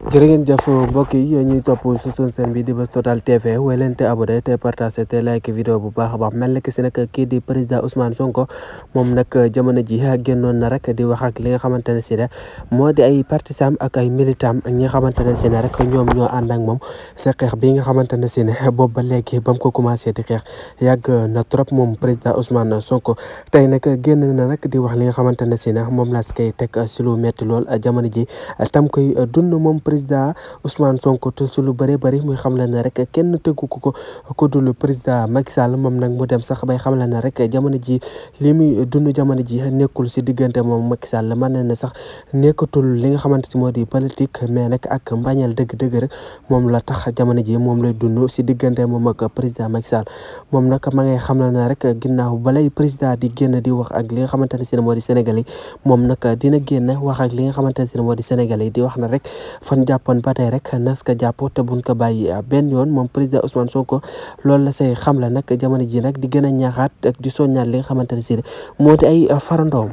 jërë ngeen jëf mbokk yi ñuy topp si suñu seen bi di Buzz Total TV wéy leen te abonné te partagé te like vidéo bu baax a baax mel na ki si nag kii di président Ousmane Sonko moom nag jamono ji génnoon na rek di wax ak li nga xamante ne si ne moo di ay partisans ak ay militants ñi nga xamante ne si ne rek ñoom ñoo ànd ak moom sa xeex bi nga xamante ne si ne boobu ba léegi ba mu ko commencé di xeex yàgg na trop moom président Ousmane Sonko tey nag génn na nag di wax li nga xamante ne si ne moom la si koy teg si lu métti lool jamono ji tam koy dund moom président Ousmane Sonko te su lu bëree bëri muy xam la ne rek kenn tegu ko dul président Macky Sall moom nag mu dem sax bay xam la ne rek jamono ji li muy dund jamono ji nekkul si diggante moom Macky Sall mën na ne sax nekkatul li nga xamante si moo di politique mais nag ak mbañal dëgg-dëgg rek moom la tax jamono ji moom lay dund si diggante moom ak président Macky Sall moom nag ma ngay xam la ne rek ginnaaw balay président di génn di wax ak li nga xamante ne si moo di Sénégal yi moom nag dina génn wax ak li nga xamante ne si moo di Sénégal yi di wax na rek fan jàppoon ba tey rek nas ka jàpp te buñ ko bàyyi benn yoon moom président Ousmane Sonko loolu la say xam la nag jamono ji nag di gën a ñaaxaat ak di soññaat li nga xamante ne si moo di ay farandoom